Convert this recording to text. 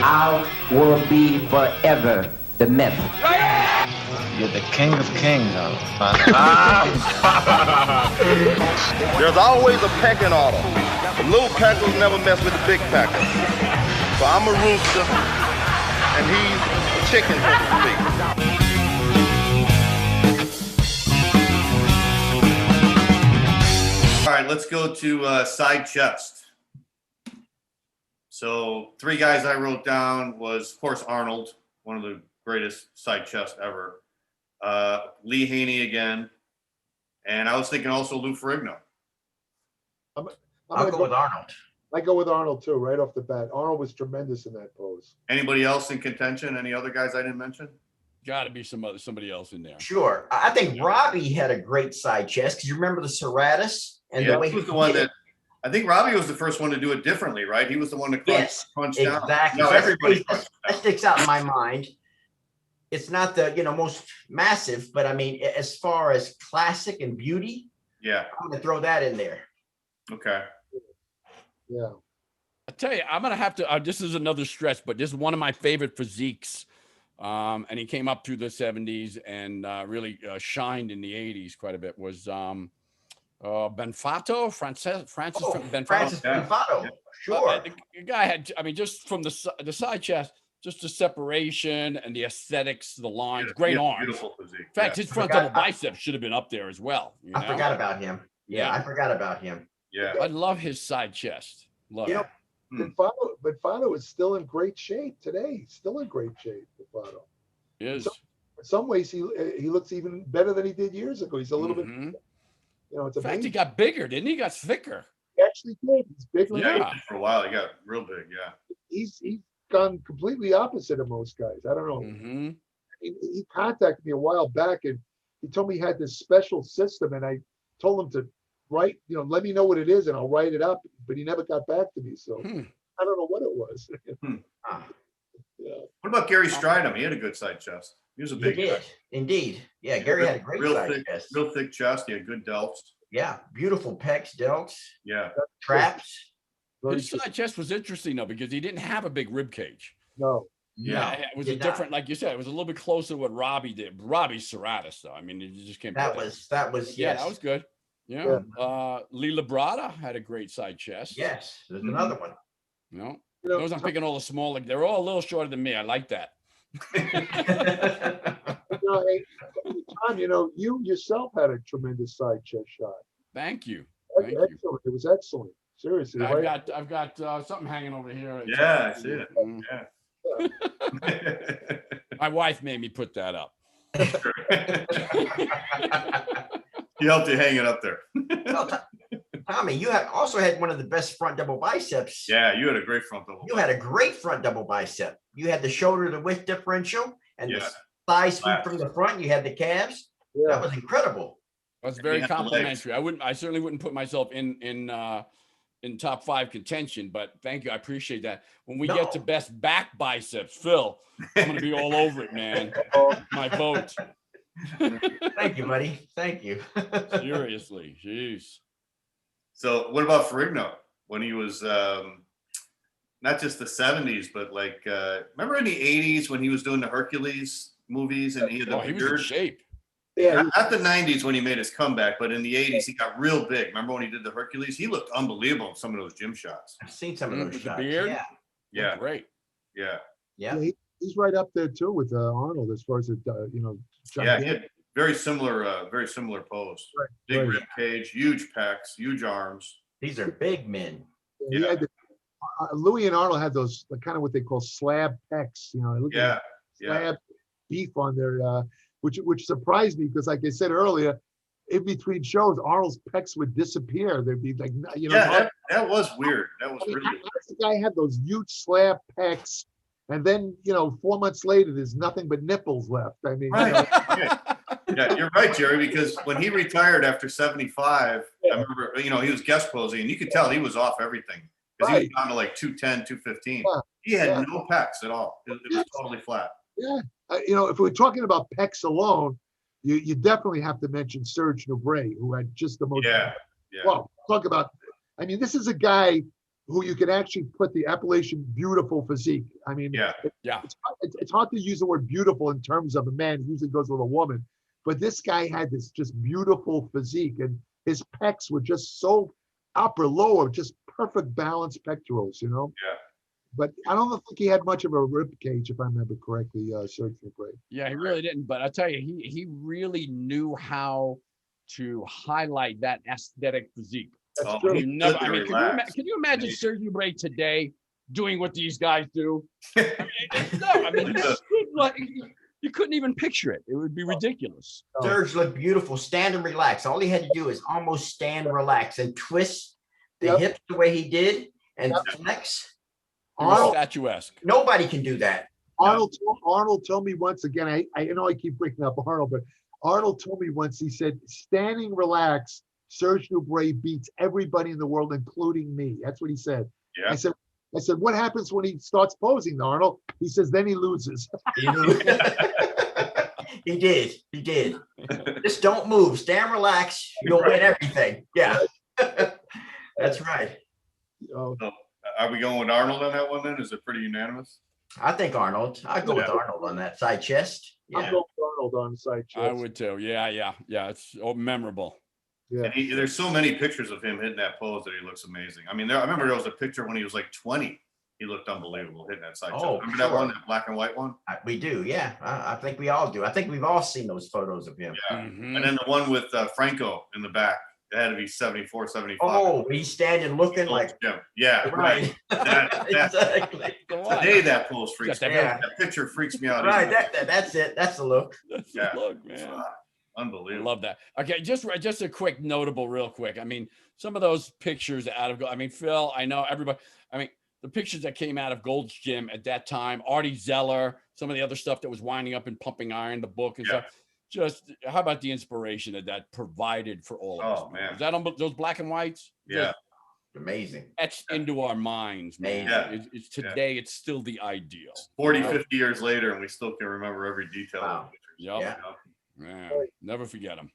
I will be forever the myth. You're the king of kings, There's always a pecking order. The little peckers never mess with the big peckers. So I'm a rooster, and he's a chicken, so to speak. All right, let's go to side chest. So 3 guys I wrote down was, of course, Arnold, one of the greatest side chest ever. Lee Haney again. And I was thinking also Lou Ferrigno. I'll go with Arnold. I go with Arnold too, right off the bat. Arnold was tremendous in that pose. Anybody else in contention? Any other guys I didn't mention? Got to be somebody else in there. Sure. I think Robbie had a great side chest because you remember the serratus and the way he was the one that. I think Robbie was the first one to do it differently, right? He was the one to crunch down. Exactly. No, everybody that sticks out in my mind. It's not the most massive, but I mean, as far as classic and beauty, yeah, I'm gonna throw that in there. Okay. Yeah. I tell you, I'm gonna have to. This is another stretch, but this is one of my favorite physiques. And he came up through the 70s and really shined in the 80s quite a bit. Was Benfato, Francis Benfato. Francis Benfato, Yeah. sure. The guy had, I mean, just from the side chest, just the separation and the aesthetics, the lines, great arms. Beautiful physique. In fact, his front double biceps should have been up there as well. I forgot about him. Yeah, I forgot about him. Yeah, I love his side chest. Love it. Benfato is still in great shape today. He's still in great shape. Benfato is. In some ways, he looks even better than he did years ago. He's a little bit. It's in fact, amazing. he got bigger, didn't he? He got thicker. He actually did. He's bigger. Yeah, for a while he got real big. Yeah, he's gone completely opposite of most guys. I don't know. Mm-hmm. He contacted me a while back and he told me he had this special system, and I told him to write, let me know what it is and I'll write it up. But he never got back to me, so I don't know what it was. Yeah. What about Gary Stridham? He had a good side chest. He was a big guy. Indeed. Yeah, Gary had a great side chest. Real thick chest. He had good delts. Yeah, beautiful pecs, delts. Yeah. Traps. His side chest was interesting though because he didn't have a big rib cage. No. Yeah, it was a different, like you said, it was a little bit closer to what Robbie did. Robbie's serratus, though. I mean, it just came. That was yeah, that was good. Yeah. Lee Labrada had a great side chest. Yes, there's another one. Those I'm picking all the small. Like they're all a little shorter than me. I like that. Tom, you yourself had a tremendous side chest shot. Thank you. Excellent. It was excellent. Seriously. I've got something hanging over here. Yeah, I see it. Yeah. My wife made me put that up. He helped you hang it up there. Well, Tommy, you also had one of the best front double biceps. Yeah, you had a great front double. You had a great front double bicep. You had the shoulder to width differential and the thigh sweep from the front. You had the calves. Yeah. That was incredible. That's very complimentary. I certainly wouldn't put myself in top 5 contention, but thank you. I appreciate that. When we get to best back biceps, Phil, I'm going to be all over it, man. My vote. Thank you, buddy. Thank you. Seriously. Jeez. So what about Ferrigno when he was not just the 70s, but like, remember in the 80s when he was doing the Hercules movies and he had the he was in shape. Yeah, not the 90s when he made his comeback, but in the 80s he got real big. Remember when he did the Hercules? He looked unbelievable in some of those gym shots. I've seen some of those shots. The beard? Yeah. Great. Yeah. He's right up there too with Arnold as far as Yeah, he had very similar pose. Right, big rib cage, huge pecs, huge arms. These are big men. Yeah. Louis and Arnold had those kind of what they call slab pecs. Slab beef on their. Which surprised me because, like I said earlier, in between shows, Arnold's pecs would disappear. They'd be like, that was weird. That was really weird. The guy had those huge slab pecs, and then 4 months later, there's nothing but nipples left. I mean, right. Yeah, you're right, Jerry. Because when he retired after 75, I remember, he was guest posing, and you could tell he was off everything because he was down to like 210, 215. Yeah. He had no pecs at all. It was totally flat. Yeah. If we're talking about pecs alone, you definitely have to mention Serge Nubret, who had just the most. Yeah. Well, talk about. I mean, this is a guy who you can actually put the appellation beautiful physique. I mean, it's hard to use the word beautiful in terms of a man. It usually goes with a woman. But this guy had this just beautiful physique, and his pecs were just so upper, lower, just perfect balanced pectorals, you know? Yeah. But I don't think he had much of a rib cage, if I remember correctly, Serge Nubret. Yeah, he really didn't. But I'll tell you, he really knew how to highlight that aesthetic physique. That's true. Can you imagine Serge Nubret today doing what these guys do? I mean, you couldn't even picture it. It would be ridiculous. Serge looked beautiful. Stand and relax. All he had to do is almost stand, relax, and twist the hips the way he did and flex. Statuesque. Nobody can do that. Arnold told me once again, I know I keep bringing up Arnold, but Arnold told me once, he said, standing relax, Serge Nubret beats everybody in the world, including me. That's what he said. Yeah. I said, what happens when he starts posing, Arnold? He says, then he loses. He did. Just don't move. Stand, relax. You'll win everything. Yeah. That's right. Oh. So, are we going with Arnold on that one then? Is it pretty unanimous? I think Arnold. I'd go with Arnold on that side chest. Yeah. I'm going with Arnold on the side chest. I would too. Yeah. It's memorable. Yeah. And there's so many pictures of him hitting that pose that he looks amazing. I mean, I remember there was a picture when he was like 20. He looked unbelievable hitting that side chest. Remember that one, that black and white one? We do, yeah. I think we all do. I think we've all seen those photos of him. Yeah. Mm-hmm. And then the one with Franco in the back. It had to be 74, 75. Oh, he's standing looking like. Yeah, right. Exactly. Today that pose freaks me out. That picture freaks me out. Right, that's it. That's the look. That's the look, man. Unbelievable. I love that. Okay, just a quick notable real quick. I mean, some of those pictures Phil, I know everybody. I mean, the pictures that came out of Gold's Gym at that time, Artie Zeller, some of the other stuff that was winding up in Pumping Iron, the book and stuff. Just how about the inspiration that provided for all of us? Man. Is that on those black and whites? Yeah. Amazing. Etched into our minds, man. Yeah. It's today, it's still the ideal. 40, 50 years later, and we still can remember every detail of the pictures. Yep. Yeah. Man, never forget them.